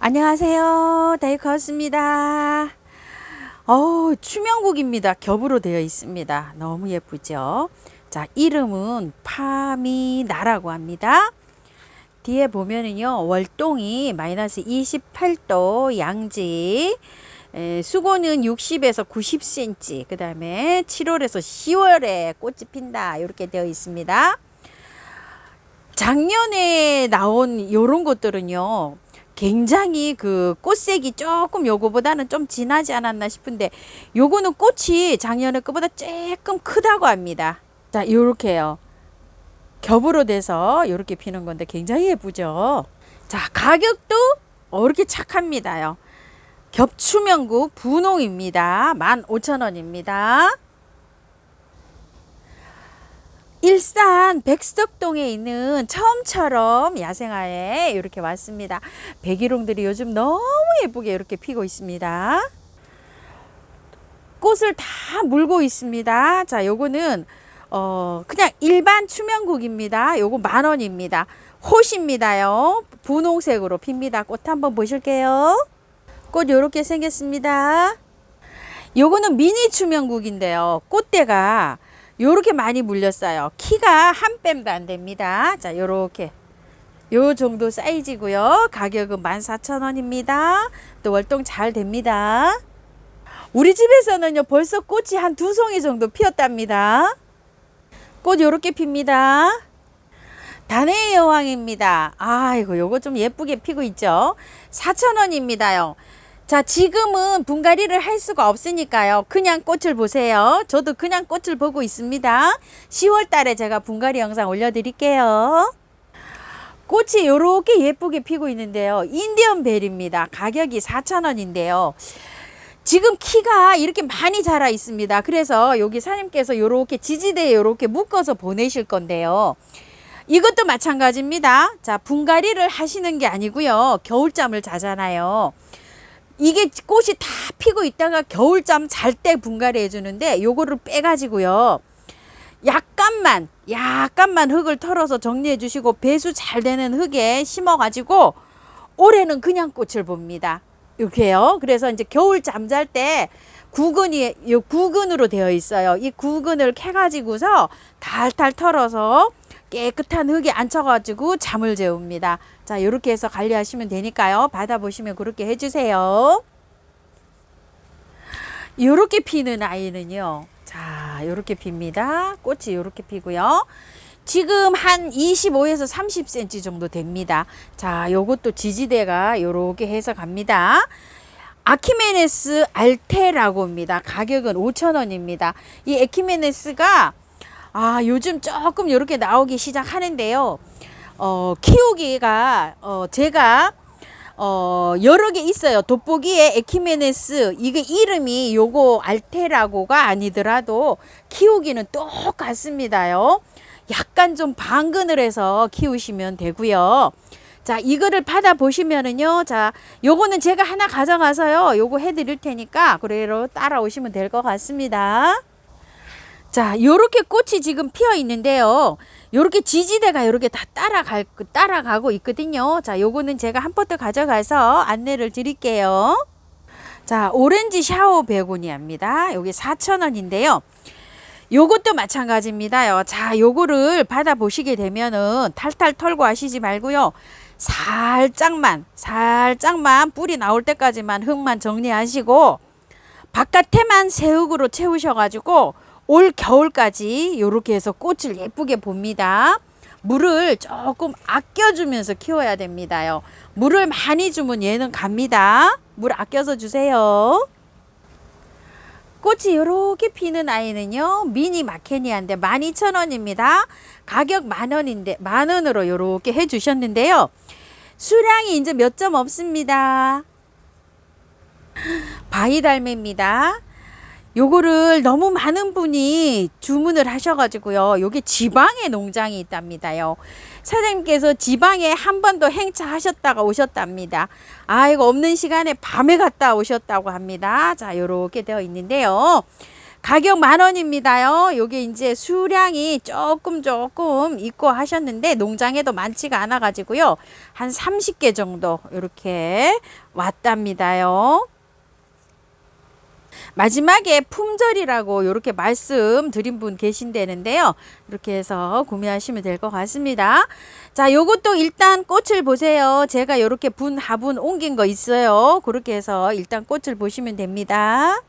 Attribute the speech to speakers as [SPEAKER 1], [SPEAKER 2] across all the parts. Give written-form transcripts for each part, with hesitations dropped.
[SPEAKER 1] 안녕하세요. 데이커스입니다. 추명국입니다. 겹으로 되어 있습니다. 너무 예쁘죠? 자, 이름은 파미나라고 합니다. 뒤에 보면은요, 월동이 마이너스 28도 양지, 수고는 60에서 90cm, 그 다음에 7월에서 10월에 꽃이 핀다. 이렇게 되어 있습니다. 작년에 나온 요런 것들은요, 굉장히 그 꽃색이 조금 요거보다는 좀 진하지 않았나 싶은데, 요거는 꽃이 작년에 거보다 조금 크다고 합니다. 자, 요렇게요. 겹으로 돼서 요렇게 피는 건데 굉장히 예쁘죠. 자, 가격도 이렇게 착합니다요. 겹추명국 분홍입니다. 15,000원입니다. 일산 백석동에 있는 처음처럼 야생화에 이렇게 왔습니다. 백일홍들이 요즘 너무 예쁘게 이렇게 피고 있습니다. 꽃을 다 물고 있습니다. 자, 요거는 그냥 일반 추명국입니다. 요거 10,000원입니다. 호시입니다요. 분홍색으로 핍니다. 꽃 한번 보실게요. 꽃 요렇게 생겼습니다. 요거는 미니 추명국인데요. 꽃대가 요렇게 많이 물렸어요. 키가 한 뺨도 안 됩니다. 자, 요렇게 요 정도 사이즈고요. 가격은 14,000원입니다. 또 월동 잘 됩니다. 우리 집에서는요, 벌써 꽃이 한 2송이 정도 피었답니다. 꽃 요렇게 핍니다. 단해의 여왕입니다. 아이고, 요거 좀 예쁘게 피고 있죠. 4,000원입니다요. 자, 지금은 분갈이를 할 수가 없으니까요. 그냥 꽃을 보세요. 저도 그냥 꽃을 보고 있습니다. 10월 달에 제가 분갈이 영상 올려드릴게요. 꽃이 이렇게 예쁘게 피고 있는데요. 인디언 벨입니다. 가격이 4,000원인데요. 지금 키가 이렇게 많이 자라 있습니다. 그래서 여기 사장님께서 이렇게 지지대에 이렇게 묶어서 보내실 건데요. 이것도 마찬가지입니다. 자, 분갈이를 하시는 게 아니고요. 겨울잠을 자잖아요. 이게 꽃이 다 피고 있다가 겨울잠 잘 때 분갈이 해주는데, 요거를 빼가지고요, 약간만 흙을 털어서 정리해 주시고 배수 잘 되는 흙에 심어 가지고 올해는 그냥 꽃을 봅니다. 이렇게요. 그래서 이제 겨울 잠잘 때 구근이 요 구근으로 되어 있어요. 이 구근을 캐 가지고서 달달 털어서 깨끗한 흙에 앉혀가지고 잠을 재웁니다. 자, 이렇게 해서 관리하시면 되니까요. 받아보시면 그렇게 해주세요. 이렇게 피는 아이는요. 자, 이렇게 핍니다. 꽃이 이렇게 피고요. 지금 한 25에서 30cm 정도 됩니다. 자, 요것도 지지대가 이렇게 해서 갑니다. 아키메네스 알테라고 합니다. 가격은 5,000원입니다. 이 아키메네스가 요즘 조금 이렇게 나오기 시작하는데요. 키우기가 제가 여러 개 있어요. 돋보기에 에키메네스, 이게 이름이 요거 알테라고가 아니더라도 키우기는 똑같습니다요. 약간 좀 방근을 해서 키우시면 되고요. 자, 이거를 받아 보시면은요. 자, 요거는 제가 하나 가져가서요, 요거 해드릴 테니까 그대로 따라오시면 될 것 같습니다. 자, 요렇게 꽃이 지금 피어 있는데요. 요렇게 지지대가 요렇게 다 따라가고 있거든요. 자, 요거는 제가 한 포트 가져가서 안내를 드릴게요. 자, 오렌지 샤워 베고니아입니다. 요게 4,000원인데요. 요것도 마찬가지입니다요. 자, 요거를 받아 보시게 되면은 탈탈 털고 하시지 말고요. 살짝만 뿌리 나올 때까지만 흙만 정리하시고 바깥에만 새 흙으로 채우셔가지고 올 겨울까지 요렇게 해서 꽃을 예쁘게 봅니다. 물을 조금 아껴주면서 키워야 됩니다요. 물을 많이 주면 얘는 갑니다. 물 아껴서 주세요. 꽃이 요렇게 피는 아이는요, 미니 마케니아인데 12,000원입니다. 가격 10,000원인데 10,000원으로 요렇게 해주셨는데요. 수량이 이제 몇 점 없습니다. 바이달매입니다. 요거를 너무 많은 분이 주문을 하셔가지고요. 요게 지방에 농장이 있답니다요. 사장님께서 지방에 한 번 더 행차하셨다가 오셨답니다. 이거 없는 시간에 밤에 갔다 오셨다고 합니다. 자, 요렇게 되어 있는데요. 가격 10,000원입니다요. 요게 이제 수량이 조금 있고 하셨는데 농장에도 많지가 않아 가지고요. 한 30개 정도 이렇게 왔답니다요. 마지막에 품절이라고 이렇게 말씀드린 분 계신다는데요. 이렇게 해서 구매하시면 될 것 같습니다. 자, 요것도 일단 꽃을 보세요. 제가 이렇게 화분 옮긴 거 있어요. 그렇게 해서 일단 꽃을 보시면 됩니다.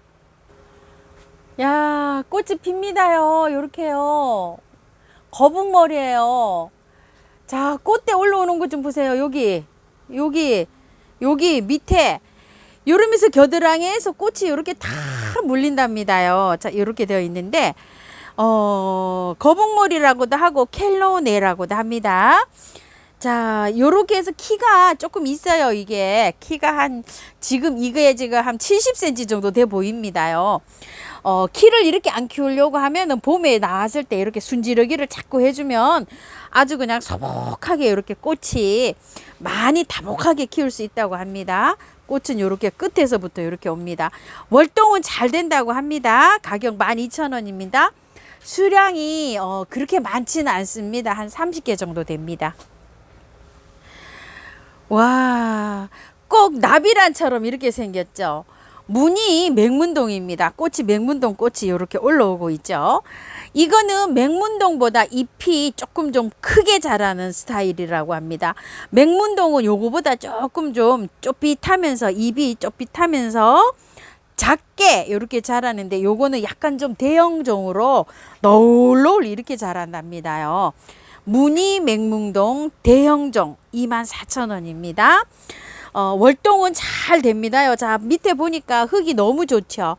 [SPEAKER 1] 야, 꽃이 핍니다요. 요렇게요. 거북머리예요. 자, 꽃대 올라오는 것 좀 보세요. 여기 밑에 요러면서 겨드랑이에서 꽃이 이렇게 다 물린답니다요. 자, 이렇게 되어 있는데 거북머리라고도 하고 켈로네라고도 합니다. 자, 요렇게 해서 키가 조금 있어요. 이게 키가 지금 이게 지금 한 70cm 정도 돼 보입니다요. 키를 이렇게 안 키우려고 하면은 봄에 나왔을 때 이렇게 순지르기를 자꾸 해주면 아주 그냥 소복하게 이렇게 꽃이 많이 다복하게 키울 수 있다고 합니다. 꽃은 이렇게 끝에서부터 이렇게 옵니다. 월동은 잘 된다고 합니다. 가격 12,000원입니다. 수량이 그렇게 많지는 않습니다. 한 30개 정도 됩니다. 와, 꼭 나비란처럼 이렇게 생겼죠. 무늬 맹문동입니다. 꽃이 맹문동 꽃이 이렇게 올라오고 있죠. 이거는 맹문동보다 잎이 조금 좀 크게 자라는 스타일이라고 합니다. 맹문동은 요거보다 조금 좀 좁빗하면서 잎이 좁빗하면서 작게 이렇게 자라는데 요거는 약간 좀 대형종으로 너울너울 이렇게 자란답니다요. 무늬 맹문동 대형종 24,000원입니다. 월동은 잘 됩니다요. 자, 밑에 보니까 흙이 너무 좋죠.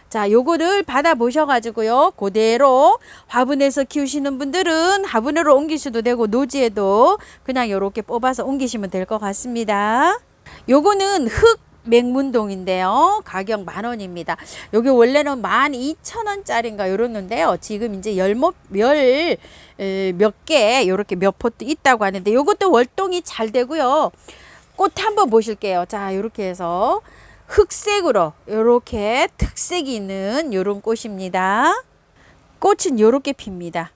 [SPEAKER 1] 자, 요거를 받아 보셔가지고요. 그대로 화분에서 키우시는 분들은 화분으로 옮기셔도 되고 노지에도 그냥 요렇게 뽑아서 옮기시면 될 것 같습니다. 요거는 흙 맹문동인데요. 가격 10,000원입니다. 여기 원래는 12,000원짜리인가 이러는데요. 지금 이제 몇 개, 요렇게 몇 포트 있다고 하는데 요것도 월동이 잘 되고요. 꽃 한번 보실게요. 자, 요렇게 해서 흑색으로 요렇게 특색이 있는 요런 꽃입니다. 꽃은 요렇게 핍니다.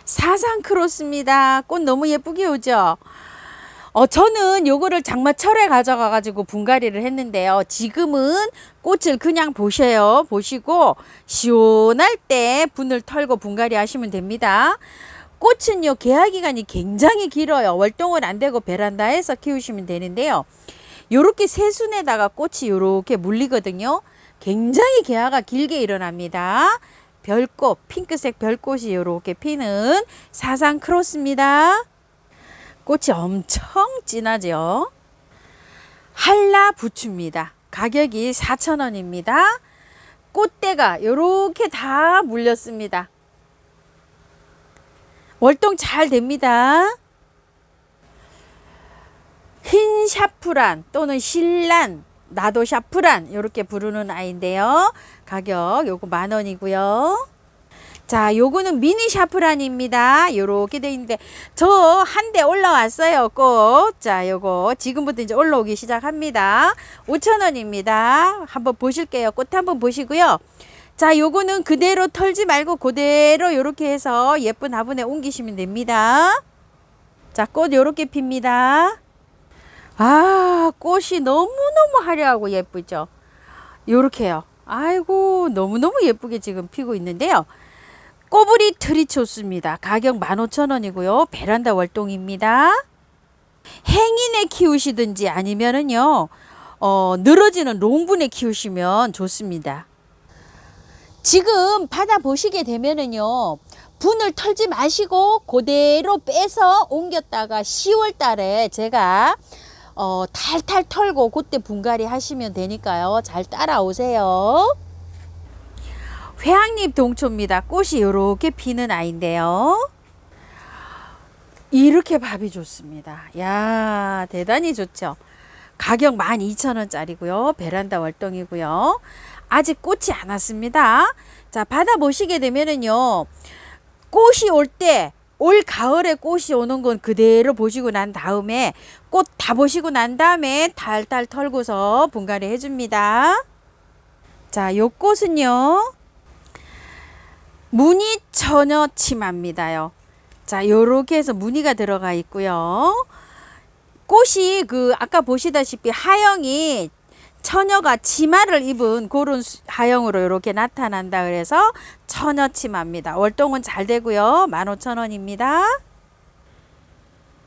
[SPEAKER 1] 사상 크로스입니다. 꽃 너무 예쁘게 오죠? 저는 요거를 장마철에 가져가 가지고 분갈이를 했는데요. 지금은 꽃을 그냥 보셔요. 보시고 시원할 때 분을 털고 분갈이 하시면 됩니다. 꽃은요, 개화 기간이 굉장히 길어요. 월동은 안 되고 베란다에서 키우시면 되는데요. 요렇게 새순에다가 꽃이 요렇게 물리거든요. 굉장히 개화가 길게 일어납니다. 별꽃, 핑크색 별꽃이 요렇게 피는 사상 크로스입니다. 꽃이 엄청 진하죠. 한라 부추입니다. 가격이 4,000원입니다. 꽃대가 요렇게 다 물렸습니다. 월동 잘 됩니다. 흰 샤프란 또는 실란, 나도 샤프란 이렇게 부르는 아이인데요. 가격 요거 10,000원이고요. 자, 요거는 미니 샤프란입니다. 요렇게 돼 있는데 저 한 대 올라왔어요. 꽃. 자, 요거 지금부터 이제 올라오기 시작합니다. 5,000원입니다. 한번 보실게요. 꽃 한번 보시고요. 자, 요거는 그대로 털지 말고 그대로 요렇게 해서 예쁜 화분에 옮기시면 됩니다. 자, 꽃 요렇게 핍니다. 아, 꽃이 너무너무 화려하고 예쁘죠? 요렇게요. 아이고, 너무너무 예쁘게 지금 피고 있는데요. 꼬부리 트리초스입니다. 가격 15,000원이고요. 베란다 월동입니다. 행인에 키우시든지 아니면은요, 늘어지는 롱분에 키우시면 좋습니다. 지금 받아보시게 되면은요, 분을 털지 마시고 그대로 빼서 옮겼다가 10월 달에 제가 탈탈 털고 그때 분갈이 하시면 되니까요. 잘 따라오세요. 회양잎 동초입니다. 꽃이 이렇게 피는 아이인데요. 이렇게 밥이 좋습니다. 야, 대단히 좋죠. 가격 12,000원짜리고요. 베란다 월동이고요. 아직 꽃이 안 왔습니다. 자, 받아보시게 되면은요, 꽃이 올 때, 올 가을에 꽃이 오는 건 그대로 보시고 난 다음에 꽃 다 보시고 난 다음에 탈탈 털고서 분갈이 해줍니다. 자, 요 꽃은요. 무늬 처녀 치마입니다요. 자, 요렇게 해서 무늬가 들어가 있고요. 꽃이 아까 보시다시피 하영이 처녀가 치마를 입은 그런 하영으로 이렇게 나타난다 그래서 처녀 치마입니다. 월동은 잘 되고요. 15,000원입니다.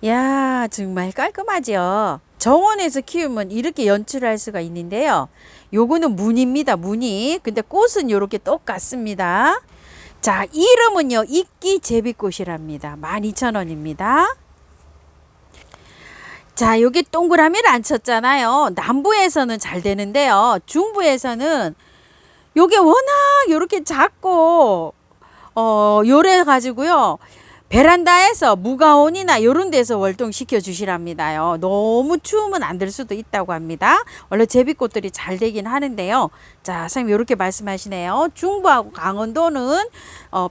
[SPEAKER 1] 야, 정말 깔끔하죠. 정원에서 키우면 이렇게 연출할 수가 있는데요. 요거는 무늬입니다. 무늬. 근데 꽃은 이렇게 똑같습니다. 자, 이름은요. 이끼 제비꽃이랍니다. 12,000원입니다. 자, 여기 동그라미를 안 쳤잖아요. 남부에서는 잘 되는데요. 중부에서는 요게 워낙 이렇게 작고 요래 가지고요. 베란다에서 무가온이나 요런 데서 월동시켜 주시랍니다요. 너무 추우면 안 될 수도 있다고 합니다. 원래 제비꽃들이 잘 되긴 하는데요. 자, 선생님 이렇게 말씀하시네요. 중부하고 강원도는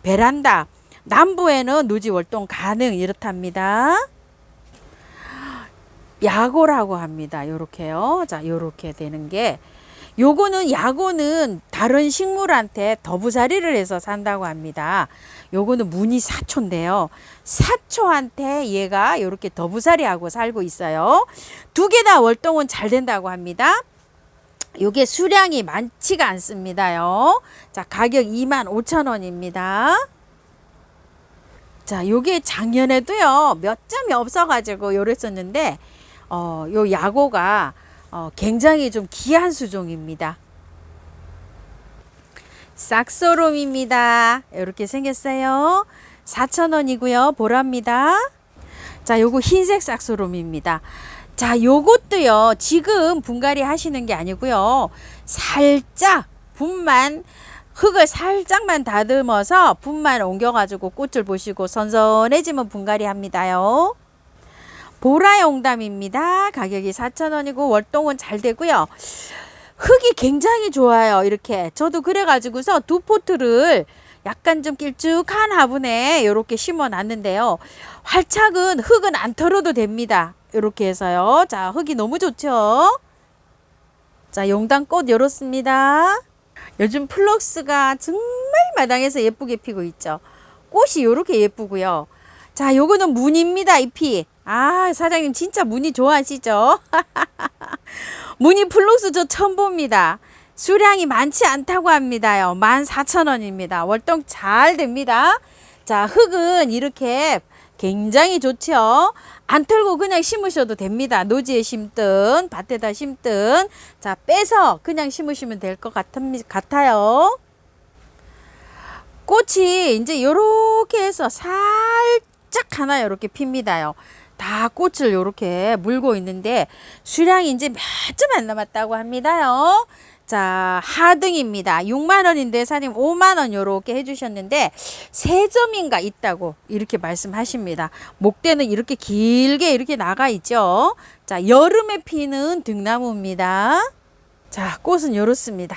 [SPEAKER 1] 베란다, 남부에는 노지 월동 가능 이렇답니다. 야고라고 합니다. 요렇게요. 자, 요렇게 되는 게 요거는 야고는 다른 식물한테 더부살이를 해서 산다고 합니다. 요거는 무늬 사초인데요. 사초한테 얘가 요렇게 더부살이하고 살고 있어요. 두 개 다 월동은 잘 된다고 합니다. 요게 수량이 많지가 않습니다요. 자, 가격 25,000원입니다. 자, 요게 작년에도요. 몇 점이 없어가지고 요랬었는데 요 야고가 굉장히 좀 귀한 수종입니다. 싹소롬입니다. 이렇게 생겼어요. 4,000원이고요. 보랍니다. 자, 요거 흰색 싹소롬입니다. 자, 요것도요. 지금 분갈이 하시는 게 아니고요. 살짝 분만 흙을 살짝만 다듬어서 분만 옮겨가지고 꽃을 보시고 선선해지면 분갈이 합니다요. 보라용담입니다. 가격이 4,000원이고 월동은 잘 되고요. 흙이 굉장히 좋아요. 이렇게 저도 그래가지고서 두 포트를 약간 좀 길쭉한 화분에 이렇게 심어 놨는데요. 활착은 흙은 안 털어도 됩니다. 이렇게 해서요. 자, 흙이 너무 좋죠. 자, 용담꽃 이렇습니다. 요즘 플럭스가 정말 마당에서 예쁘게 피고 있죠. 꽃이 이렇게 예쁘고요. 자, 요거는 무늬입니다. 잎이. 아, 사장님 진짜 무늬 좋아하시죠? 무늬 플럭스 저 처음 봅니다. 수량이 많지 않다고 합니다요. 14,000원입니다. 월동 잘 됩니다. 자, 흙은 이렇게 굉장히 좋죠. 안 털고 그냥 심으셔도 됩니다. 노지에 심든 밭에다 심든 자, 빼서 그냥 심으시면 될 것 같아요. 꽃이 이제 요렇게 해서 살짝 하나 요렇게 핍니다요. 다 꽃을 요렇게 물고 있는데 수량이 이제 몇 점 안 남았다고 합니다요. 자, 하등입니다. 6만원인데 사장님 5만원 요렇게 해주셨는데 3점인가 있다고 이렇게 말씀하십니다. 목대는 이렇게 길게 이렇게 나가 있죠. 자, 여름에 피는 등나무입니다. 자, 꽃은 요렇습니다.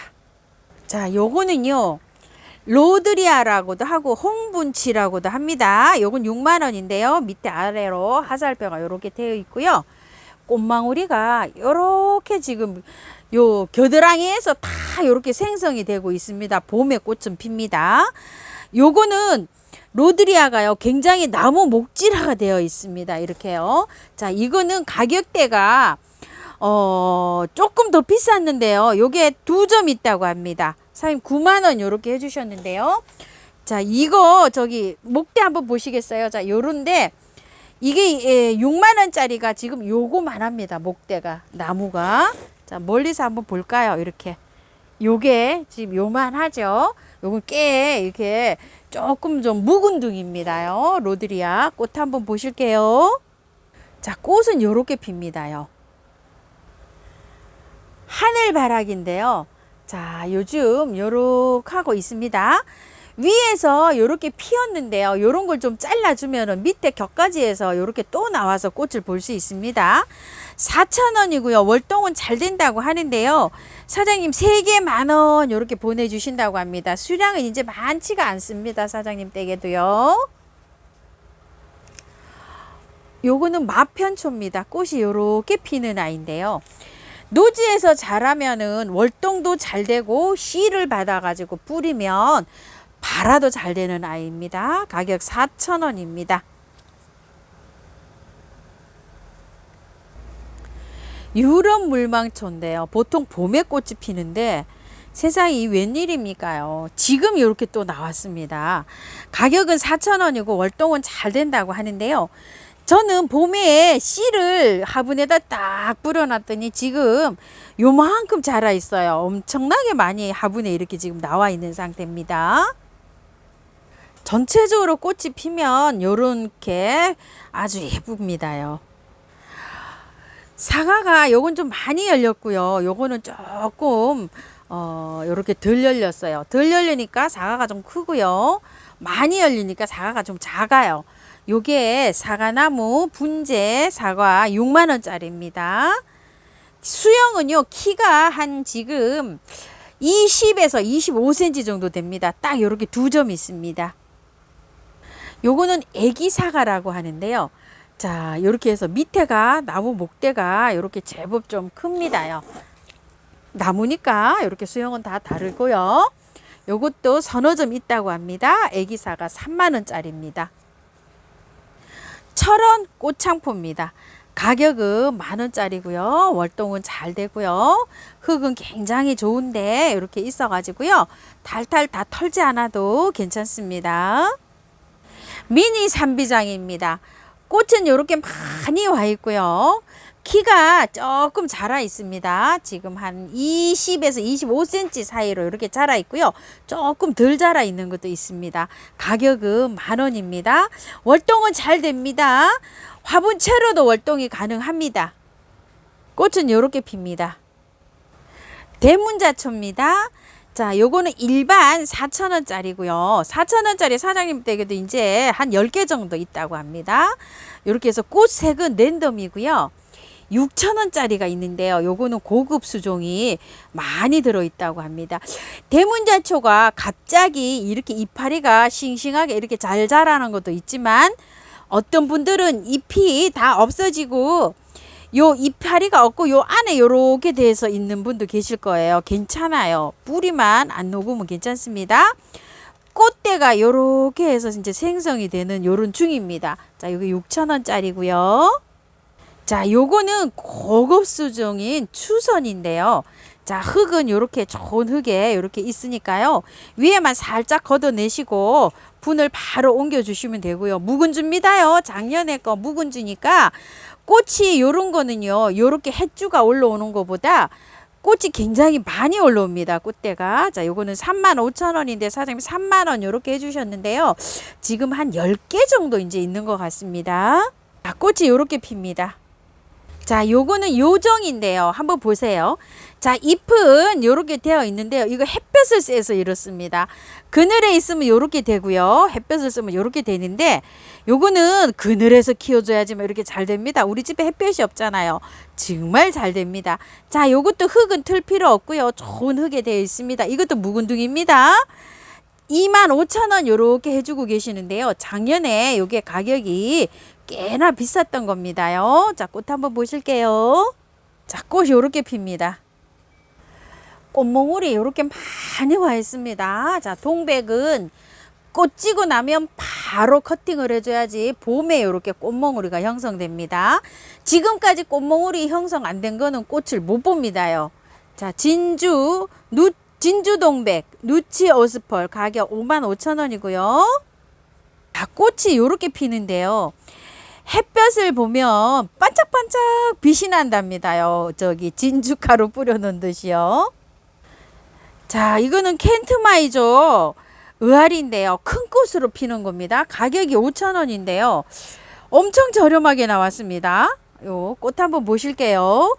[SPEAKER 1] 자, 요거는요. 로드리아라고도 하고 홍분치라고도 합니다. 요건 6만원인데요. 밑에 아래로 화살표가 이렇게 되어 있고요. 꽃망울이가 이렇게 지금 요 겨드랑이에서 다 이렇게 생성이 되고 있습니다. 봄에 꽃은 핍니다. 요거는 로드리아가요. 굉장히 나무 목질화가 되어 있습니다. 이렇게요. 자, 이거는 가격대가 조금 더 비쌌는데요. 요게 2점 있다고 합니다. 사장님 9만원 요렇게 해주셨는데요. 자, 이거 저기 목대 한번 보시겠어요? 자, 요런데 이게 6만원짜리가 지금 요거만 합니다. 목대가 나무가. 자, 멀리서 한번 볼까요? 이렇게 요게 지금 요만 하죠. 요건 꽤 이렇게 조금 좀 묵은 둥입니다요. 로드리아 꽃 한번 보실게요. 자, 꽃은 요렇게 핍니다요. 하늘바락인데요. 자, 요즘 요렇게 하고 있습니다. 위에서 요렇게 피었는데요. 요런 걸 좀 잘라주면은 밑에 격가지에서 요렇게 또 나와서 꽃을 볼 수 있습니다. 4,000원이고요. 월동은 잘 된다고 하는데요. 사장님 3개 만원 요렇게 보내주신다고 합니다. 수량은 이제 많지가 않습니다. 사장님 댁에도요. 요거는 마편초입니다. 꽃이 요렇게 피는 아이인데요. 노지에서 자라면은 월동도 잘 되고 씨를 받아가지고 뿌리면 발화도 잘 되는 아이입니다. 가격 4,000원입니다. 유럽 물망초인데요. 보통 봄에 꽃이 피는데 세상에 이 웬일입니까요? 지금 이렇게 또 나왔습니다. 가격은 4,000원이고 월동은 잘 된다고 하는데요. 저는 봄에 씨를 화분에다 딱 뿌려놨더니 지금 요만큼 자라 있어요. 엄청나게 많이 화분에 이렇게 지금 나와 있는 상태입니다. 전체적으로 꽃이 피면 요렇게 아주 예쁩니다요. 사과가 요건 좀 많이 열렸고요. 요거는 조금 요렇게 덜 열렸어요. 덜 열리니까 사과가 좀 크고요. 많이 열리니까 사과가 좀 작아요. 요게 사과나무 분재 사과 6만원짜리입니다. 수영은요, 키가 한 지금 20에서 25cm 정도 됩니다. 딱 요렇게 두 점 있습니다. 요거는 애기 사과라고 하는데요. 자, 이렇게 해서 밑에가 나무 목대가 이렇게 제법 좀 큽니다요. 나무니까 이렇게 수영은 다 다르고요. 요것도 서너 점 있다고 합니다. 애기사가 3만원짜리입니다. 철원 꽃창포입니다. 가격은 만원짜리고요. 월동은 잘 되고요. 흙은 굉장히 좋은데 이렇게 있어 가지고요. 탈탈 다 털지 않아도 괜찮습니다. 미니 산비장입니다. 꽃은 이렇게 많이 와 있고요. 키가 조금 자라 있습니다. 지금 한 20에서 25cm 사이로 이렇게 자라 있고요. 조금 덜 자라 있는 것도 있습니다. 가격은 만원입니다. 월동은 잘 됩니다. 화분채로도 월동이 가능합니다. 꽃은 이렇게 핍니다. 대문자초입니다. 자, 요거는 일반 4,000원짜리고요. 4,000원짜리 사장님 댁에도 이제 한 10개 정도 있다고 합니다. 이렇게 해서 꽃색은 랜덤이고요. 6,000원짜리가 있는데요. 요거는 고급 수종이 많이 들어있다고 합니다. 대문자초가 갑자기 이렇게 이파리가 싱싱하게 이렇게 잘 자라는 것도 있지만 어떤 분들은 잎이 다 없어지고 요 이파리가 없고 요 안에 요렇게 돼서 있는 분도 계실 거예요. 괜찮아요. 뿌리만 안 녹으면 괜찮습니다. 꽃대가 요렇게 해서 이제 생성이 되는 요런 중입니다. 자, 요게 6,000원짜리고요. 자, 요거는 고급 수종인 추선인데요. 자, 흙은 요렇게 좋은 흙에 요렇게 있으니까요. 위에만 살짝 걷어내시고 분을 바로 옮겨 주시면 되고요. 묵은주입니다요. 작년에 거 묵은주니까 꽃이 요런 거는요. 요렇게 햇주가 올라오는 것보다 꽃이 굉장히 많이 올라옵니다. 꽃대가. 자, 요거는 35,000원인데 사장님 3만원 요렇게 해주셨는데요. 지금 한 10개 정도 이제 있는 것 같습니다. 자, 꽃이 요렇게 핍니다. 자, 요거는 요정인데요. 한번 보세요. 자, 잎은 요렇게 되어 있는데요. 이거 햇볕을 쐬서 이렇습니다. 그늘에 있으면 요렇게 되고요. 햇볕을 쓰면 요렇게 되는데 요거는 그늘에서 키워줘야지만 이렇게 잘 됩니다. 우리 집에 햇볕이 없잖아요. 정말 잘 됩니다. 자, 요것도 흙은 틀 필요 없고요. 좋은 흙에 되어 있습니다. 이것도 묵은둥입니다. 25,000원 요렇게 해주고 계시는데요. 작년에 요게 가격이 꽤나 비쌌던 겁니다요. 자, 꽃 한번 보실게요. 자, 꽃이 요렇게 핍니다. 꽃몽울이 요렇게 많이 와 있습니다. 자, 동백은 꽃 지고 나면 바로 커팅을 해줘야지 봄에 요렇게 꽃몽울이가 형성됩니다. 지금까지 꽃몽울이 형성 안 된 거는 꽃을 못 봅니다요. 자, 진주동백 누치 오스펄 가격 55,000원이고요. 자, 꽃이 요렇게 피는데요. 햇볕을 보면 반짝반짝 빛이 난답니다요. 저기 진주가루 뿌려놓은 듯이요. 자, 이거는 켄트마이죠. 의아리인데요. 큰 꽃으로 피는 겁니다. 가격이 5,000원인데요. 엄청 저렴하게 나왔습니다. 요 꽃 한번 보실게요.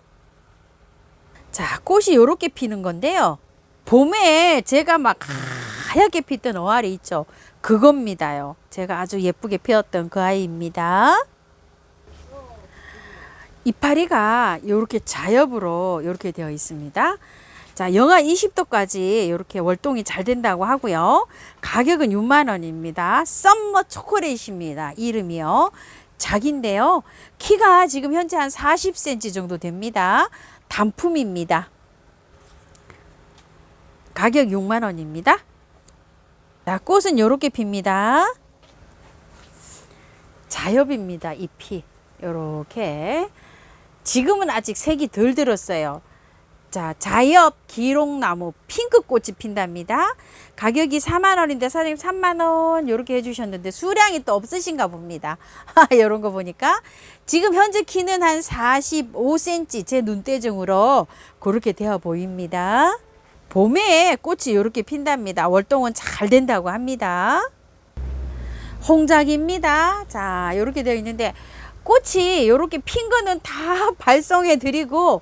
[SPEAKER 1] 자, 꽃이 요렇게 피는 건데요. 봄에 제가 막 하얗게 피던 어아리 있죠. 그겁니다요. 제가 아주 예쁘게 피웠던 그 아이입니다. 이파리가 이렇게 자엽으로 이렇게 되어 있습니다. 자, 영하 20도까지 이렇게 월동이 잘 된다고 하고요. 가격은 6만원입니다. 썸머 초콜릿입니다. 이름이요. 작인데요. 키가 지금 현재 한 40cm 정도 됩니다. 단품입니다. 가격 6만 원입니다. 자, 꽃은 요렇게 핍니다. 자엽입니다. 잎이 요렇게. 지금은 아직 색이 덜 들었어요. 자, 자엽 기록나무 핑크꽃이 핀답니다. 가격이 4만 원인데 사장님 3만 원 요렇게 해주셨는데 수량이 또 없으신가 봅니다. 이런 거 보니까 지금 현재 키는 한 45cm 제 눈대중으로 그렇게 되어 보입니다. 봄에 꽃이 이렇게 핀답니다. 월동은 잘 된다고 합니다. 홍작입니다. 자, 이렇게 되어 있는데 꽃이 이렇게 핀 거는 다 발송해 드리고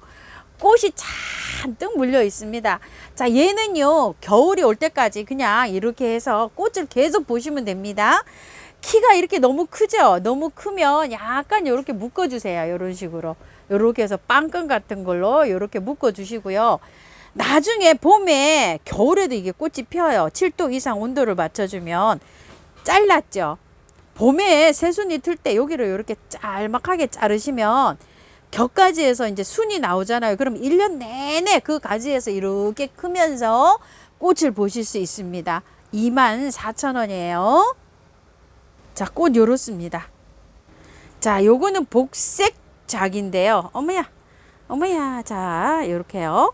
[SPEAKER 1] 꽃이 잔뜩 물려 있습니다. 자, 얘는요 겨울이 올 때까지 그냥 이렇게 해서 꽃을 계속 보시면 됩니다. 키가 이렇게 너무 크죠? 너무 크면 약간 이렇게 묶어 주세요. 이런 식으로 이렇게 해서 빵끈 같은 걸로 이렇게 묶어 주시고요. 나중에 봄에 겨울에도 이게 꽃이 펴요. 7도 이상 온도를 맞춰주면. 잘랐죠. 봄에 새순이 틀 때 여기를 이렇게 짤막하게 자르시면 격가지에서 이제 순이 나오잖아요. 그럼 1년 내내 그 가지에서 이렇게 크면서 꽃을 보실 수 있습니다. 24,000원이에요. 자, 꽃 요렇습니다. 자, 요거는 복색작인데요. 어머야. 자, 요렇게요.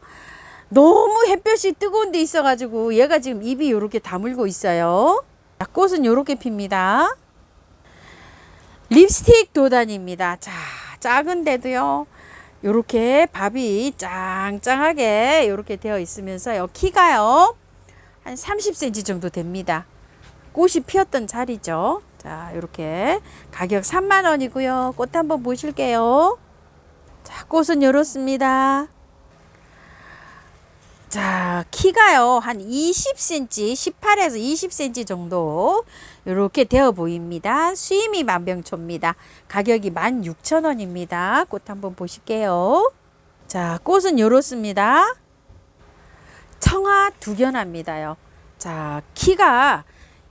[SPEAKER 1] 너무 햇볕이 뜨거운 데 있어 가지고 얘가 지금 잎이 요렇게 다물고 있어요. 자, 꽃은 요렇게 핍니다. 립스틱 도단입니다. 자, 작은데도요 요렇게 밥이 짱짱하게 요렇게 되어 있으면서요 키가요 한 30cm 정도 됩니다. 꽃이 피었던 자리죠. 자, 요렇게 가격 3만 원이고요. 꽃 한번 보실게요. 자, 꽃은 요렇습니다. 자, 키가요 한 20cm 18에서 20cm 정도 이렇게 되어 보입니다. 수임이 만병초입니다. 가격이 16,000원입니다. 꽃 한번 보실게요. 자, 꽃은 요렇습니다. 청아 두견화입니다요. 자, 키가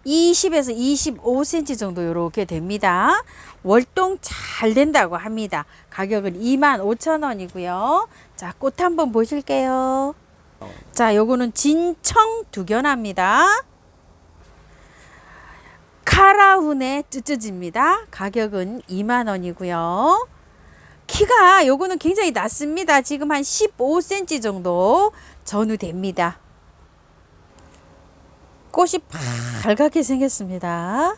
[SPEAKER 1] 20에서 25cm 정도 이렇게 됩니다. 월동 잘 된다고 합니다. 가격은 25,000원이고요. 자, 꽃 한번 보실게요. 자, 요거는 진청 두견화입니다. 카라훈의 쯔쯔지입니다. 가격은 2만 원이고요. 키가 요거는 굉장히 낮습니다. 지금 한 15cm 정도 전후됩니다. 꽃이 빨갛게 생겼습니다.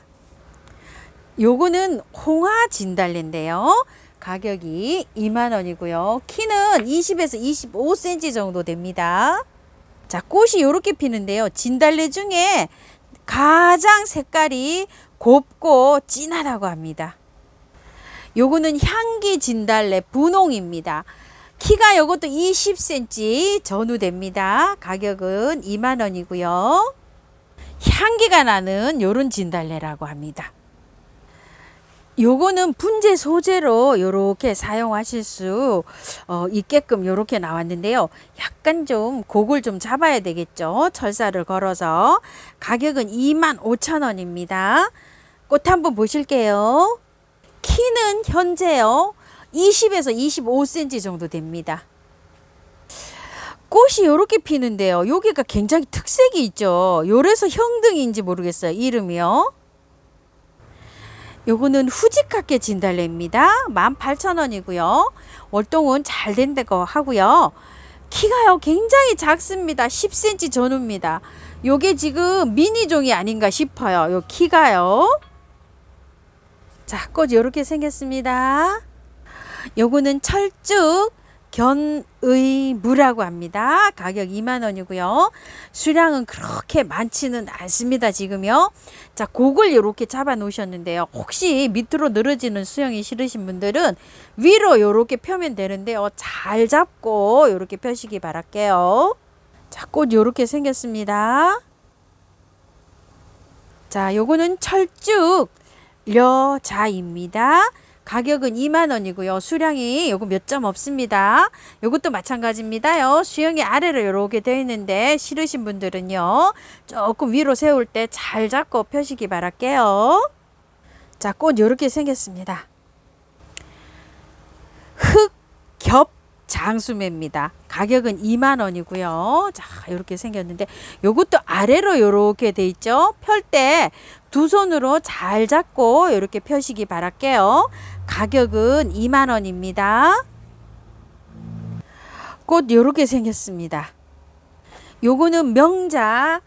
[SPEAKER 1] 요거는 홍화 진달래인데요. 가격이 2만 원이고요. 키는 20에서 25cm 정도 됩니다. 자, 꽃이 이렇게 피는데요. 진달래 중에 가장 색깔이 곱고 진하다고 합니다. 요거는 향기 진달래 분홍입니다. 키가 요것도 20cm 전후 됩니다. 가격은 2만 원이고요. 향기가 나는 요런 진달래라고 합니다. 요거는 분재 소재로 요렇게 사용하실 수 있게끔 요렇게 나왔는데요. 약간 좀 곡을 좀 잡아야 되겠죠. 철사를 걸어서. 가격은 25,000원입니다. 꽃 한번 보실게요. 키는 현재요 20에서 25cm 정도 됩니다. 꽃이 요렇게 피는데요. 여기가 굉장히 특색이 있죠. 요래서 형등인지 모르겠어요. 이름이요. 요거는 후지카케 진달래입니다. 18,000원이고요. 월동은 잘 된다고 하고요. 키가요 굉장히 작습니다. 10cm 전후입니다. 요게 지금 미니종이 아닌가 싶어요. 요 키가요. 자, 꽃 요렇게 생겼습니다. 요거는 철쭉 견의무라고 합니다. 가격 2만 원이고요. 수량은 그렇게 많지는 않습니다. 지금요. 자, 곡을 이렇게 잡아 놓으셨는데요. 혹시 밑으로 늘어지는 수영이 싫으신 분들은 위로 이렇게 펴면 되는데요. 잘 잡고 이렇게 펴시기 바랄게요. 자, 꽃 이렇게 생겼습니다. 자, 요거는 철쭉 려자입니다. 가격은 2만 원이고요. 수량이 요거 몇 점 없습니다. 요것도 마찬가지입니다요. 수영이 아래로 이렇게 되어 있는데 싫으신 분들은요. 조금 위로 세울 때 잘 잡고 펴시기 바랄게요. 자, 꽃 요렇게 생겼습니다. 흑겹 장수매입니다. 가격은 2만 원이고요. 자, 이렇게 생겼는데 요것도 아래로 이렇게 돼 있죠. 펼 때 두 손으로 잘 잡고 이렇게 펴시기 바랄게요. 가격은 2만 원입니다. 꽃 요렇게 생겼습니다. 요거는 명자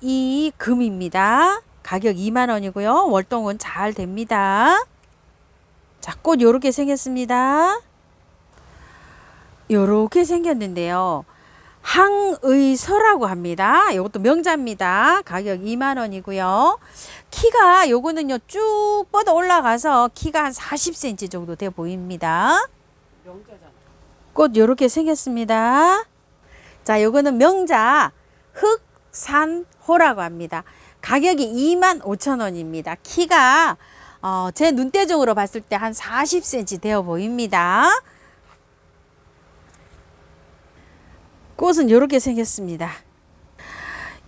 [SPEAKER 1] 우이금입니다. 가격 2만 원이고요. 월동은 잘 됩니다. 자, 꽃 요렇게 생겼습니다. 요렇게 생겼는데요. 항의서라고 합니다. 이것도 명자입니다. 가격 2만 원이고요. 키가 요거는요 쭉 뻗어 올라가서 키가 한 40cm 정도 돼 보입니다. 꽃 요렇게 생겼습니다. 자, 요거는 명자 흑산호라고 합니다. 가격이 25,000원입니다. 키가 제 눈대중으로 봤을 때 한 40cm 되어 보입니다. 꽃은 이렇게 생겼습니다.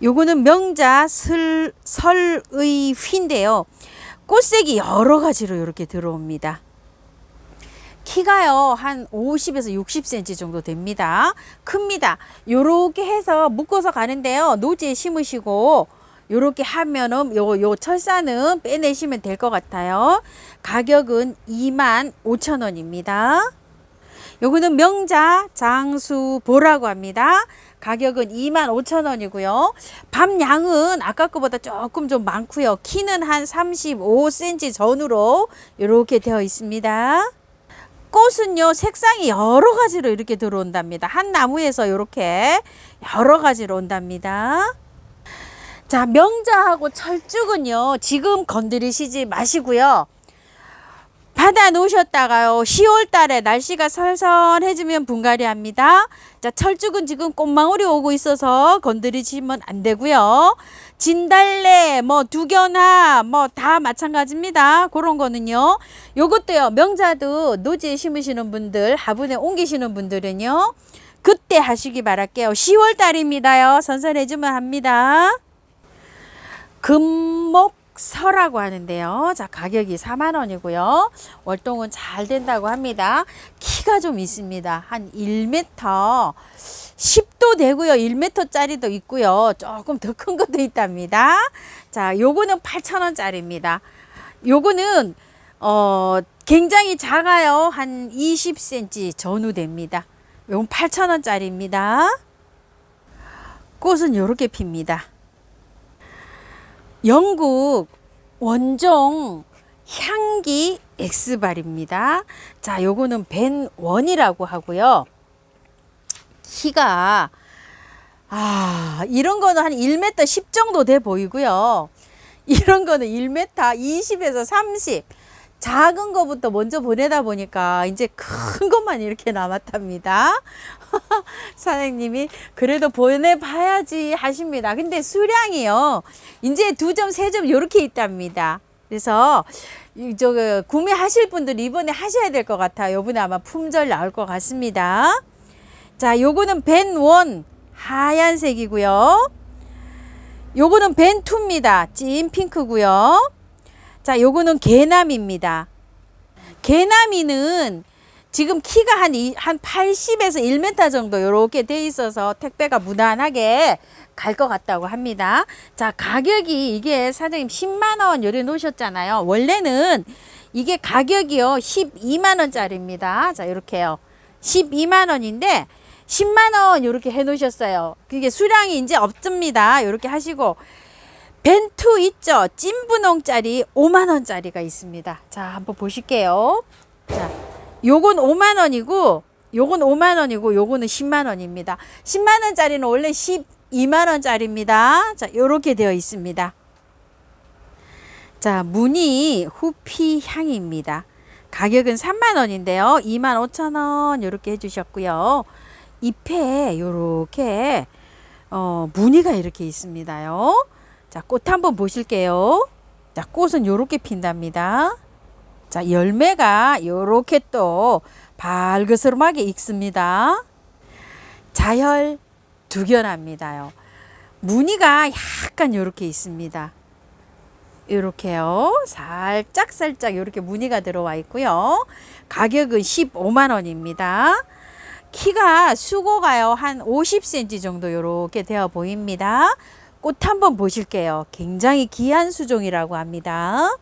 [SPEAKER 1] 요거는 명자 설의 휘인데요. 꽃색이 여러 가지로 이렇게 들어옵니다. 키가요 한 50에서 60cm 정도 됩니다. 큽니다. 요렇게 해서 묶어서 가는데요. 노지에 심으시고 요렇게 하면은 요 철사는 빼내시면 될 것 같아요. 가격은 25,000원입니다. 요거는 명자 장수보라고 합니다. 가격은 25,000원이고요. 밤양은 아까 거보다 조금 좀 많고요. 키는 한 35cm 전후로 이렇게 되어 있습니다. 꽃은요 색상이 여러 가지로 이렇게 들어온답니다. 한 나무에서 이렇게 여러 가지로 온답니다. 자, 명자하고 철쭉은요 지금 건드리시지 마시고요. 받아 놓으셨다가요 10월 달에 날씨가 선선해지면 분갈이 합니다. 자, 철쭉은 지금 꽃망울이 오고 있어서 건드리시면 안 되고요. 진달래 두견화 다 마찬가지입니다. 그런 거는요 요것도요 명자도 노지에 심으시는 분들 화분에 옮기시는 분들은요 그때 하시기 바랄게요. 10월 달입니다요. 선선해지면 합니다. 금목서라고 하는데요. 자, 가격이 4만 원이고요. 월동은 잘 된다고 합니다. 키가 좀 있습니다. 한 1m 10도 되고요. 1m 짜리도 있고요. 조금 더 큰 것도 있답니다. 자, 요거는 8,000원짜리입니다. 요거는 굉장히 작아요. 한 20cm 전후 됩니다. 요건 8,000원짜리입니다. 꽃은 요렇게 핍니다. 영국 원종 향기 엑스발입니다. 자, 요거는 벤원이라고 하고요. 키가 이런 거는 한 1m 10 정도 돼 보이고요. 이런 거는 1m 20에서 30. 작은 거부터 먼저 보내다 보니까 이제 큰 것만 이렇게 남았답니다. 사장님이 그래도 보내봐야지 하십니다. 근데 수량이요 이제 2점 3점 이렇게 있답니다. 그래서 구매하실 분들 이번에 하셔야 될 것 같아요. 이번에 아마 품절 나올 것 같습니다. 자, 요거는 벤원 하얀색이고요. 요거는 벤2입니다. 찐 핑크고요. 자, 요거는 개나미입니다. 개나미는 지금 키가 한 80에서 1m 정도 이렇게 돼 있어서 택배가 무난하게 갈 것 같다고 합니다. 자, 가격이 이게 사장님 10만 원 요래 놓으셨잖아요. 원래는 이게 가격이요 12만 원짜리입니다. 자, 이렇게요 12만 원인데 10만 원 이렇게 해 놓으셨어요. 그게 수량이 이제 없습니다. 이렇게 하시고 벤투 있죠? 찐분홍짜리 5만 원짜리가 있습니다. 자, 한번 보실게요. 자, 요건 5만 원이고 요건 5만 원이고 요거는 10만 원입니다. 10만 원짜리는 원래 12만 원짜리입니다. 자, 요렇게 되어 있습니다. 자, 무늬 후피향입니다. 가격은 3만 원인데요. 25,000원 요렇게 해주셨고요. 잎에 요렇게 무늬가 이렇게 있습니다요. 자, 꽃 한번 보실게요. 자, 꽃은 요렇게 핀답니다. 자, 열매가 요렇게 또 발그스름하게 익습니다. 자열 두견합니다요. 무늬가 약간 요렇게 있습니다. 이렇게요. 살짝 이렇게 무늬가 들어와 있고요. 가격은 15만 원입니다. 키가 수고가요. 한 50cm 정도 이렇게 되어 보입니다. 꽃 한번 보실게요. 굉장히 귀한 수종이라고 합니다.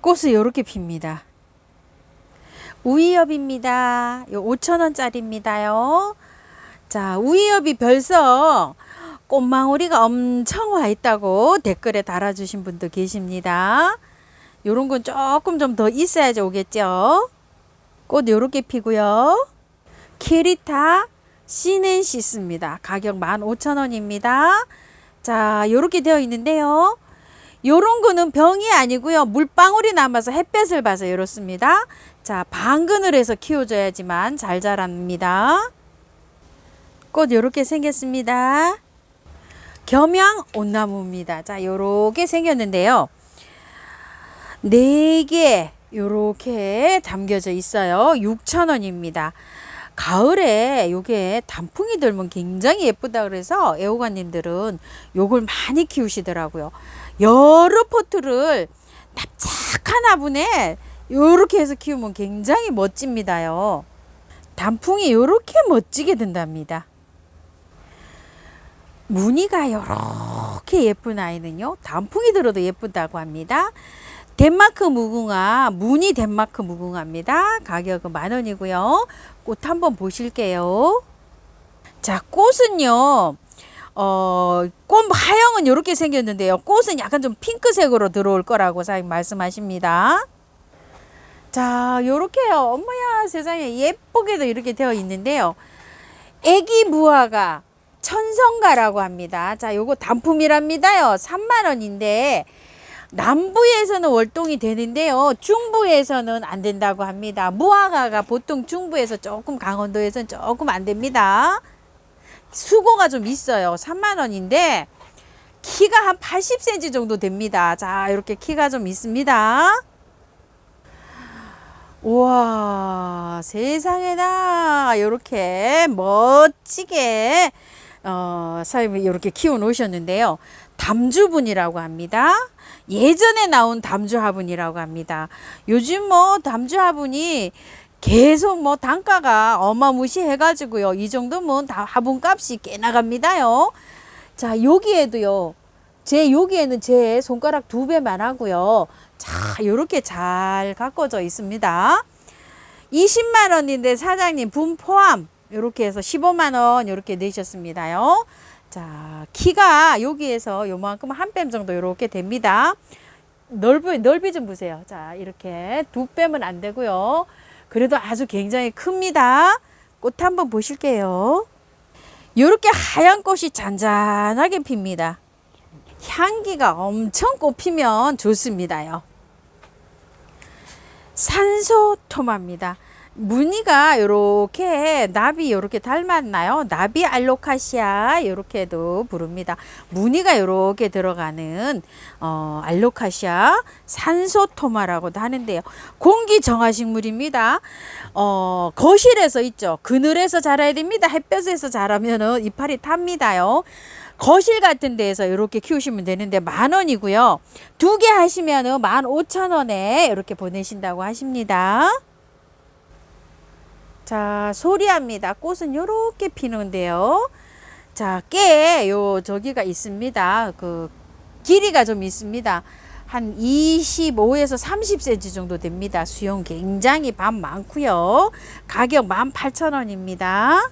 [SPEAKER 1] 꽃을 이렇게 핍니다. 우이엽입니다. 5,000원짜리입니다요. 자, 우이엽이 벌써 꽃망울이가 엄청 와 있다고 댓글에 달아주신 분도 계십니다. 요런 건 조금 좀 더 있어야지 오겠죠. 꽃 요렇게 피고요. 키리타 시넨시스입니다. 가격 15,000원입니다. 자, 요렇게 되어 있는데요. 요런 거는 병이 아니고요. 물방울이 남아서 햇볕을 봐서 이렇습니다. 자, 방근을 해서 키워줘야지만 잘 자랍니다. 꽃 요렇게 생겼습니다. 겸양 온나무입니다. 자, 요렇게 생겼는데요. 4개 요렇게 담겨져 있어요. 6,000원입니다. 가을에 요게 단풍이 들면 굉장히 예쁘다 그래서 애호가님들은 요걸 많이 키우시더라고요. 여러 포트를 납작한 화분에 요렇게 해서 키우면 굉장히 멋집니다요. 단풍이 요렇게 멋지게 든답니다. 무늬가 이렇게 예쁜 아이는요, 단풍이 들어도 예쁘다고 합니다. 덴마크 무궁화, 무늬 덴마크 무궁화입니다. 가격은 10,000원이고요. 꽃 한번 보실게요. 자, 꽃은요, 꽃 하영은 이렇게 생겼는데요. 꽃은 약간 좀 핑크색으로 들어올 거라고 사장님 말씀하십니다. 자, 요렇게요. 어머야 세상에 예쁘게도 이렇게 되어 있는데요. 애기 무화과 천성가라고 합니다. 자, 요거 단품이랍니다요. 30,000원인데 남부에서는 월동이 되는데요. 중부에서는 안 된다고 합니다. 무화과가 보통 중부에서 조금, 강원도에서는 조금 안 됩니다. 수고가 좀 있어요. 30,000원인데 키가 한 80cm 정도 됩니다. 자, 이렇게 키가 좀 있습니다. 우와, 세상에나 이렇게 멋지게 사장님이 이렇게 키워 놓으셨는데요. 담주분이라고 합니다. 예전에 나온 담주 화분이라고 합니다. 요즘 뭐 담주 화분이 계속 뭐 단가가 어마무시해 가지고요. 이 정도면 다 화분 값이 꽤 나갑니다요. 자, 여기에도요. 여기에는 제 손가락 2배만 하고요. 자, 요렇게 잘 가꿔져 있습니다. 20만 원인데 사장님 분 포함 요렇게 해서 15만 원 요렇게 내셨습니다요. 자, 키가 여기에서 요만큼 한 뼘 정도 요렇게 됩니다. 넓이 좀 보세요. 자, 이렇게 2뼘은 안 되고요. 그래도 아주 굉장히 큽니다. 꽃 한번 보실게요. 요렇게 하얀 꽃이 잔잔하게 핍니다. 향기가 엄청 꽃피면 좋습니다요. 산소토마입니다. 무늬가 요렇게 나비 요렇게 닮았나요? 나비 알로카시아 요렇게도 부릅니다. 무늬가 요렇게 들어가는 알로카시아 산소토마라고도 하는데요. 공기 정화식물입니다. 거실에서 있죠. 그늘에서 자라야 됩니다. 햇볕에서 자라면은 이파리 탑니다요. 거실 같은 데에서 이렇게 키우시면 되는데 10,000원이고요. 2개 하시면은 15,000원에 이렇게 보내신다고 하십니다. 자, 소리합니다. 꽃은 이렇게 피는데요. 자, 저기가 있습니다. 그 길이가 좀 있습니다. 한 25에서 30cm 정도 됩니다. 수영 굉장히 밥 많고요. 가격 18,000원입니다.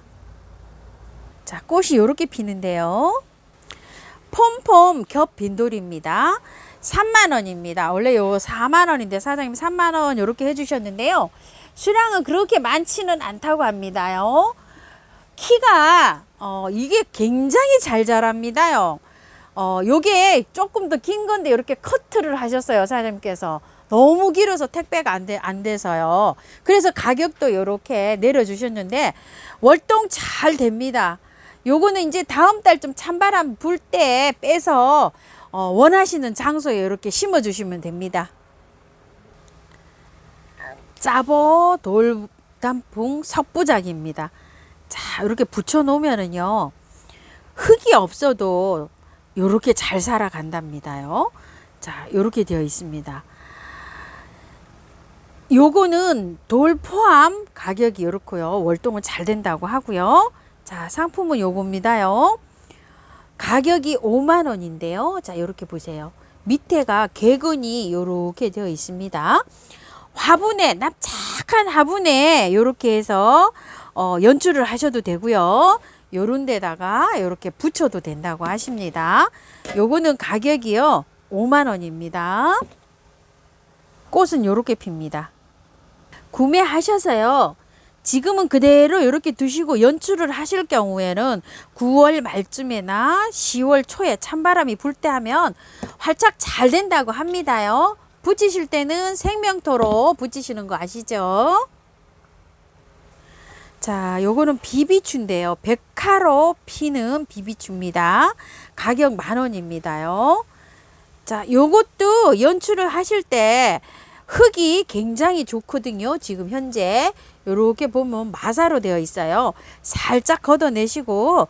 [SPEAKER 1] 자, 꽃이 이렇게 피는데요. 폼폼 겹 빈돌입니다. 30,000원입니다. 원래 요 40,000원인데 사장님 30,000원 이렇게 해주셨는데요. 수량은 그렇게 많지는 않다고 합니다요. 키가 이게 굉장히 잘 자랍니다요. 요게 조금 더 긴 건데 이렇게 커트를 하셨어요. 사장님께서. 너무 길어서 택배가 안 돼서요. 그래서 가격도 이렇게 내려주셨는데 월동 잘 됩니다. 요거는 이제 다음 달 좀 찬바람 불 때 빼서 원하시는 장소에 이렇게 심어 주시면 됩니다. 짜보 돌단풍 석부작입니다. 자, 이렇게 붙여 놓으면은요 흙이 없어도 이렇게 잘 살아간답니다요. 자, 요렇게 되어 있습니다. 요거는 돌 포함 가격이 요렇고요. 월동은 잘 된다고 하고요. 자, 상품은 요겁니다요. 가격이 5만 원인데요. 자, 요렇게 보세요. 밑에가 개근이 요렇게 되어 있습니다. 화분에, 납작한 화분에 요렇게 해서 연출을 하셔도 되고요. 요런 데다가 요렇게 붙여도 된다고 하십니다. 요거는 가격이요 5만 원입니다. 꽃은 요렇게 핍니다. 구매하셔서요. 지금은 그대로 이렇게 두시고 연출을 하실 경우에는 9월 말쯤이나 10월 초에 찬바람이 불 때 하면 활짝 잘 된다고 합니다요. 붙이실 때는 생명토로 붙이시는 거 아시죠? 자, 요거는 비비추인데요. 백화로 피는 비비추입니다. 가격 10,000원입니다요. 자, 요것도 연출을 하실 때 흙이 굉장히 좋거든요. 지금 현재 요렇게 보면 마사로 되어 있어요. 살짝 걷어내시고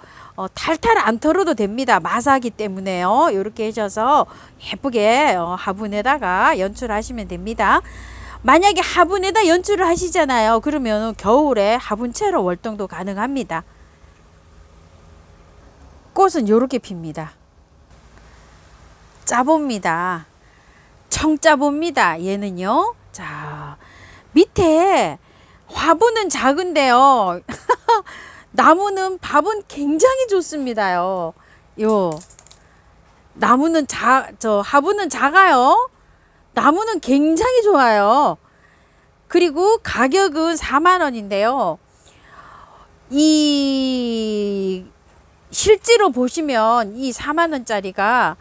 [SPEAKER 1] 탈탈 안 털어도 됩니다. 마사기 때문에요. 요렇게 하셔서 예쁘게 화분에다가 연출하시면 됩니다. 만약에 화분에다 연출을 하시잖아요. 그러면 겨울에 화분채로 월동도 가능합니다. 꽃은 요렇게 핍니다. 짜봅니다. 청짜봅니다. 얘는요. 자, 밑에 화분은 작은데요. 나무는 밥은 굉장히 좋습니다요. 요 나무는 화분은 작아요. 나무는 굉장히 좋아요. 그리고 가격은 4만 원인데요. 이 실제로 보시면 이 4만 원짜리가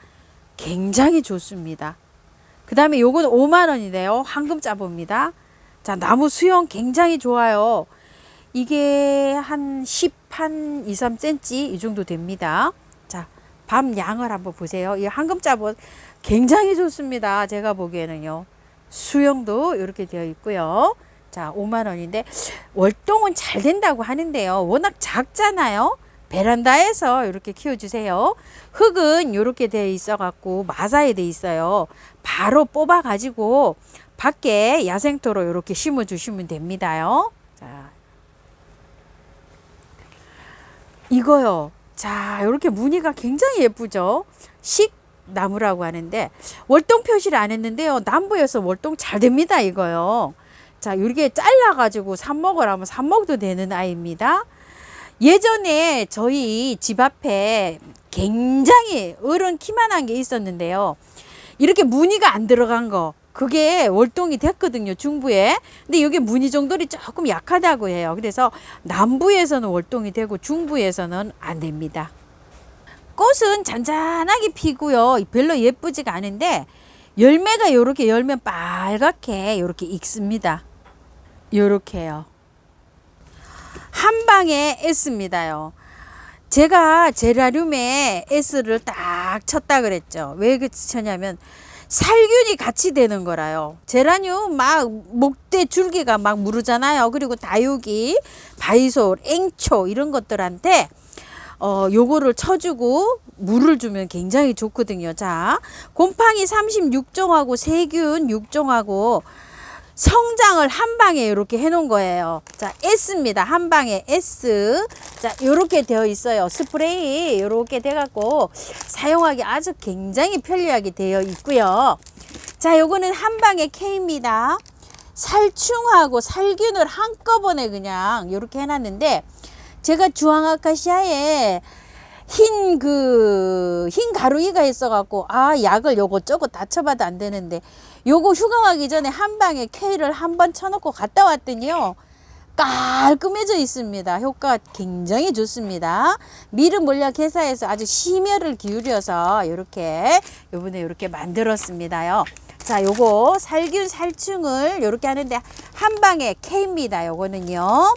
[SPEAKER 1] 굉장히 좋습니다. 그 다음에 요건 5만 원이네요. 황금 짜보입니다. 자, 나무 수영 굉장히 좋아요. 이게 한 2, 3cm 이 정도 됩니다. 자, 밤 양을 한번 보세요. 이 황금 짜보 굉장히 좋습니다. 제가 보기에는요. 수영도 이렇게 되어 있고요. 자, 5만 원인데 월동은 잘 된다고 하는데요. 워낙 작잖아요. 베란다에서 이렇게 키워주세요. 흙은 이렇게 되어 있어 갖고 마사에 되어 있어요. 바로 뽑아 가지고 밖에 야생토로 이렇게 심어 주시면 됩니다요. 자, 이거요. 자, 이렇게 무늬가 굉장히 예쁘죠. 식나무라고 하는데 월동 표시를 안 했는데요. 남부에서 월동 잘 됩니다. 이거요. 자, 이렇게 잘라 가지고 삽목을 삽목도 되는 아이입니다. 예전에 저희 집 앞에 굉장히 어른 키만한 게 있었는데요. 이렇게 무늬가 안 들어간 거 그게 월동이 됐거든요. 중부에. 근데 여기 무늬 정돌이 조금 약하다고 해요. 그래서 남부에서는 월동이 되고 중부에서는 안 됩니다. 꽃은 잔잔하게 피고요. 별로 예쁘지가 않은데 열매가 이렇게 열면 빨갛게 이렇게 익습니다. 요렇게요. 한 방에 S입니다요. 제가 제라늄에 S를 딱 쳤다 그랬죠. 왜 쳤냐면 살균이 같이 되는 거라요. 제라늄 막 목대 줄기가 막 무르잖아요. 그리고 다육이, 바이솔, 앵초 이런 것들한테 요거를 쳐주고 물을 주면 굉장히 좋거든요. 자, 곰팡이 36종하고 세균 6종하고 성장을 한 방에 이렇게 해 놓은 거예요. 자, S입니다. 한 방에 S. 자, 요렇게 되어 있어요. 스프레이 요렇게 돼 갖고 사용하기 아주 굉장히 편리하게 되어 있고요. 자, 요거는 한 방에 K입니다. 살충하고 살균을 한꺼번에 그냥 요렇게 해 놨는데 제가 주황 아카시아에 흰 가루이가 있어갖고, 약을 요거 저거 다 쳐봐도 안 되는데, 요거 휴가 가기 전에 한 방에 K를 한번 쳐놓고 갔다 왔더니요, 깔끔해져 있습니다. 효과 굉장히 좋습니다. 미르 몰약 회사에서 아주 심혈을 기울여서 요번에 이렇게 만들었습니다요. 자, 요거 살균 살충을 요렇게 하는데, 한 방에 K입니다. 요거는요.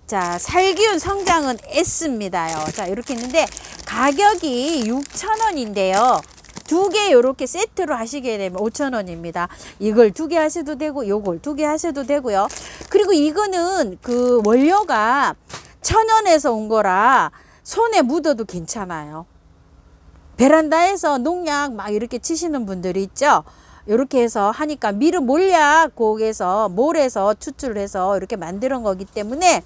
[SPEAKER 1] 자, 살균 성장은 S입니다요. 자, 이렇게 있는데 가격이 6,000원인데요. 두 개 이렇게 세트로 하시게 되면 5,000원입니다. 이걸 두 개 하셔도 되고 요걸 두 개 하셔도 되고요. 그리고 이거는 그 원료가 천연에서 온 거라 손에 묻어도 괜찮아요. 베란다에서 농약 막 이렇게 치시는 분들이 있죠. 이렇게 해서 하니까 미르 몰약 곡에서 몰에서 추출을 해서 이렇게 만드는 거기 때문에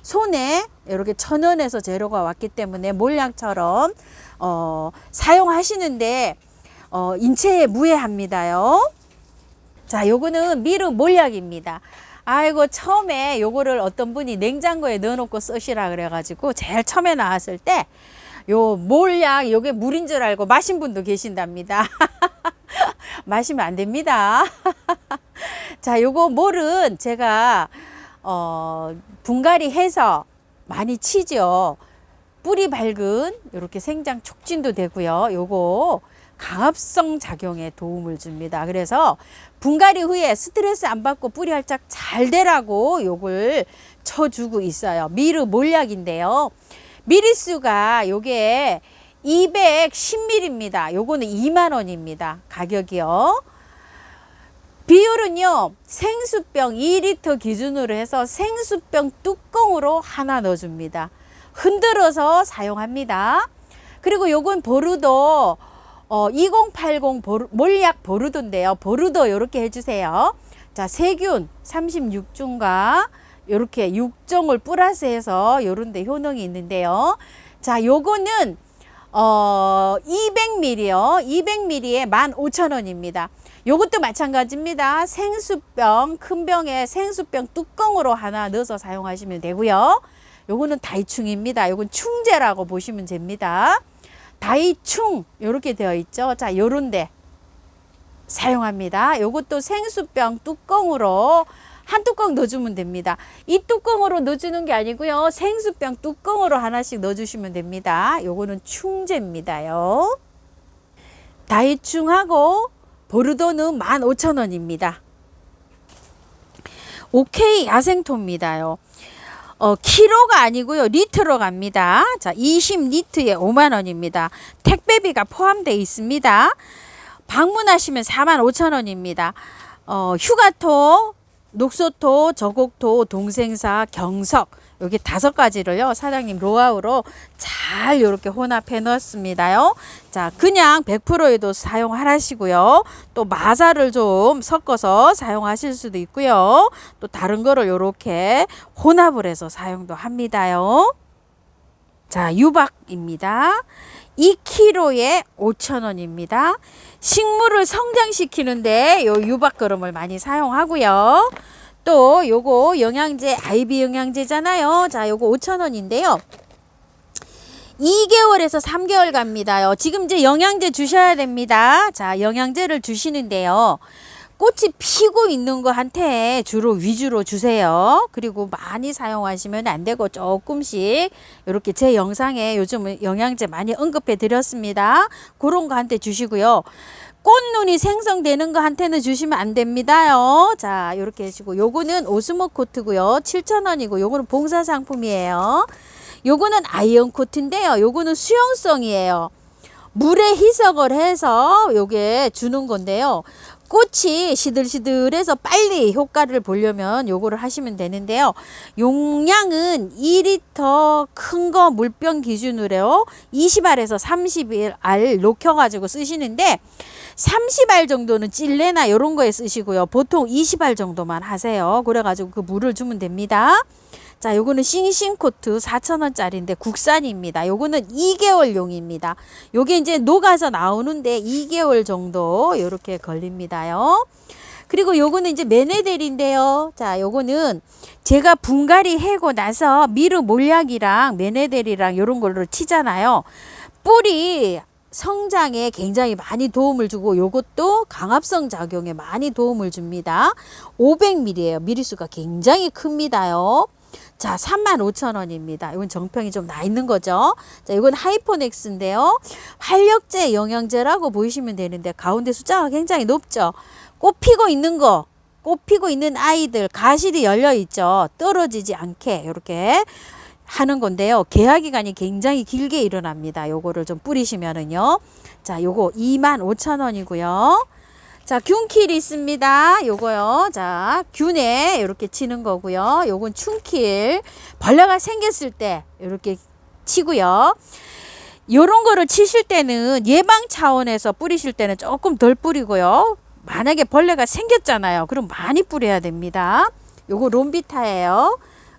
[SPEAKER 1] 손에 이렇게 천연에서 재료가 왔기 때문에 몰약처럼 사용하시는데 인체에 무해합니다요. 자, 요거는 미르 몰약입니다. 아이고, 처음에 요거를 어떤 분이 냉장고에 넣어놓고 쓰시라 그래가지고 제일 처음에 나왔을 때 요 몰약 요게 물인 줄 알고 마신 분도 계신답니다. 마시면 안 됩니다. 자, 요거 몰은 제가 분갈이 해서 많이 치죠. 뿌리 밝은 이렇게 생장 촉진도 되고요. 요거 강압성 작용에 도움을 줍니다. 그래서 분갈이 후에 스트레스 안 받고 뿌리 활짝 잘 되라고 요걸 쳐주고 있어요. 미르 몰약인데요. 미리수가 요게 210ml입니다. 요거는 2만원입니다. 가격이요. 비율은요, 생수병 2리터 기준으로 해서 생수병 뚜껑으로 하나 넣어줍니다. 흔들어서 사용합니다. 그리고 요건 보르도 2080 몰약 보르도인데요. 보르도 요렇게 해주세요. 자, 세균 36종과 요렇게 6종을 플러스해서 요런데 효능이 있는데요. 자, 요거는 200ml요. 200ml에 15,000원입니다. 요것도 마찬가지입니다. 생수병, 큰 병에 생수병 뚜껑으로 하나 넣어서 사용하시면 되고요. 요거는 다이충입니다. 요건 충제라고 보시면 됩니다. 다이충 요렇게 되어 있죠. 자, 요런데 사용합니다. 요것도 생수병 뚜껑으로 한 뚜껑 넣어주면 됩니다. 이 뚜껑으로 넣어주는 게 아니고요. 생수병 뚜껑으로 하나씩 넣어주시면 됩니다. 요거는 충제입니다요. 다이충하고 보르도는 15,000원입니다. 오케이 야생토입니다요. 키로가 아니고요. 리터로 갑니다. 자, 20리터에 5만원입니다. 택배비가 포함되어 있습니다. 방문하시면 45,000원입니다. 휴가토, 녹소토, 저곡토, 동생사, 경석 여기 5가지를요 사장님 로아우로 잘 이렇게 혼합해 넣었습니다요. 자, 그냥 100%에도 사용하시고요. 또 마사를 좀 섞어서 사용하실 수도 있고요. 또 다른 거를 이렇게 혼합을 해서 사용도 합니다요. 자, 유박입니다. 2kg에 5,000원입니다. 식물을 성장시키는데 요 유박 거름을 많이 사용하고요. 또 요거 영양제 아이비 영양제잖아요. 자, 요거 5,000원인데요. 2개월에서 3개월 갑니다요. 지금 이제 영양제 주셔야 됩니다. 자, 영양제를 주시는데요. 꽃이 피고 있는 거한테 주로 위주로 주세요. 그리고 많이 사용하시면 안 되고 조금씩 이렇게 제 영상에 요즘 영양제 많이 언급해 드렸습니다. 그런 거 한테 주시고요. 꽃눈이 생성되는 거 한테는 주시면 안 됩니다요. 자, 이렇게 하시고 요거는 오스모 코트고요. 7,000원이고 요거는 봉사 상품이에요. 요거는 아이언 코트인데요. 요거는 수용성이에요. 물에 희석을 해서 요게 주는 건데요. 꽃이 시들시들해서 빨리 효과를 보려면 요거를 하시면 되는데요. 용량은 2리터 큰 거 물병 기준으로 20알에서 30알 녹여가지고 쓰시는데 30알 정도는 찔레나 이런 거에 쓰시고요. 보통 20알 정도만 하세요. 그래가지고 그 물을 주면 됩니다. 자, 요거는 싱싱코트 4,000원짜리인데 국산입니다. 요거는 2개월용입니다. 요게 이제 녹아서 나오는데 2개월 정도 요렇게 걸립니다요. 그리고 요거는 이제 메네델인데요. 자, 요거는 제가 분갈이 해고 나서 미르 몰약이랑 메네델이랑 요런 걸로 치잖아요. 뿌리 성장에 굉장히 많이 도움을 주고 요것도 강압성 작용에 많이 도움을 줍니다. 500ml예요. 미리수가 굉장히 큽니다요. 자, 35,000원입니다. 이건 정평이 좀 나 있는 거죠. 자, 이건 하이포넥스인데요. 활력제 영양제라고 보시면 되는데 가운데 숫자가 굉장히 높죠. 꽃 피고 있는 거, 꽃 피고 있는 아이들 가실이 열려 있죠. 떨어지지 않게 이렇게 하는 건데요. 개화 기간이 굉장히 길게 일어납니다. 요거를 좀 뿌리시면은요. 자, 요거 25,000원이고요. 자, 균킬 있습니다. 요거요. 자, 균에 이렇게 치는 거고요. 요건 춘킬. 벌레가 생겼을 때 이렇게 치고요. 요런 거를 치실 때는 예방 차원에서 뿌리실 때는 조금 덜 뿌리고요. 만약에 벌레가 생겼잖아요. 그럼 많이 뿌려야 됩니다. 요거 롬비타예요.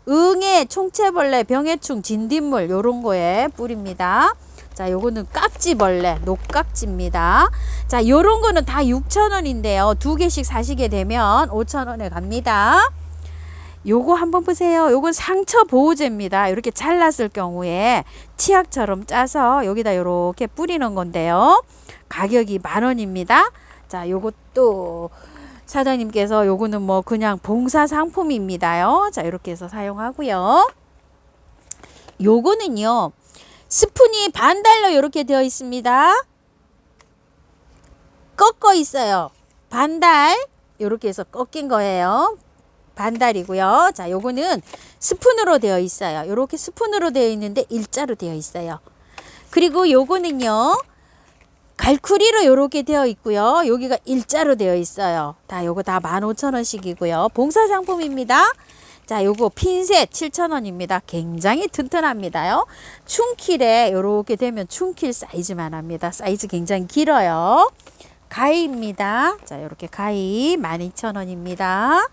[SPEAKER 1] 응애, 총채벌레, 병해충, 진딧물 요런 거에 뿌립니다. 자, 요거는 깍지벌레, 녹깍지입니다. 자, 요런 거는 다 6,000원인데요. 두 개씩 사시게 되면 5,000원에 갑니다. 요거 한번 보세요. 요건 상처 보호제입니다. 이렇게 잘랐을 경우에 치약처럼 짜서 여기다 이렇게 뿌리는 건데요. 가격이 10,000원입니다. 자, 요것도 사장님께서 요거는 뭐 그냥 봉사 상품입니다요. 자, 이렇게 해서 사용하고요. 요거는요. 스푼이 반달로 이렇게 되어 있습니다. 꺾어 있어요. 반달 이렇게 해서 꺾인 거예요. 반달이고요. 자, 요거는 스푼으로 되어 있어요. 이렇게 스푼으로 되어 있는데 일자로 되어 있어요. 그리고 요거는요. 갈쿠리로 이렇게 되어 있고요. 여기가 일자로 되어 있어요. 다 요거 다 15,000원씩이고요. 봉사 상품입니다. 자, 요거 핀셋 7,000원입니다. 굉장히 튼튼합니다요. 충킬에 요렇게 되면 충킬 사이즈만 합니다. 사이즈 굉장히 길어요. 가위입니다. 자, 요렇게 가위 12,000원입니다.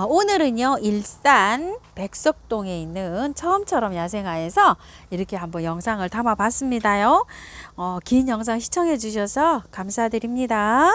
[SPEAKER 1] 오늘은요, 일산 백석동에 있는 처음처럼 야생화에서 이렇게 한번 영상을 담아 봤습니다요. 긴 영상 시청해 주셔서 감사드립니다.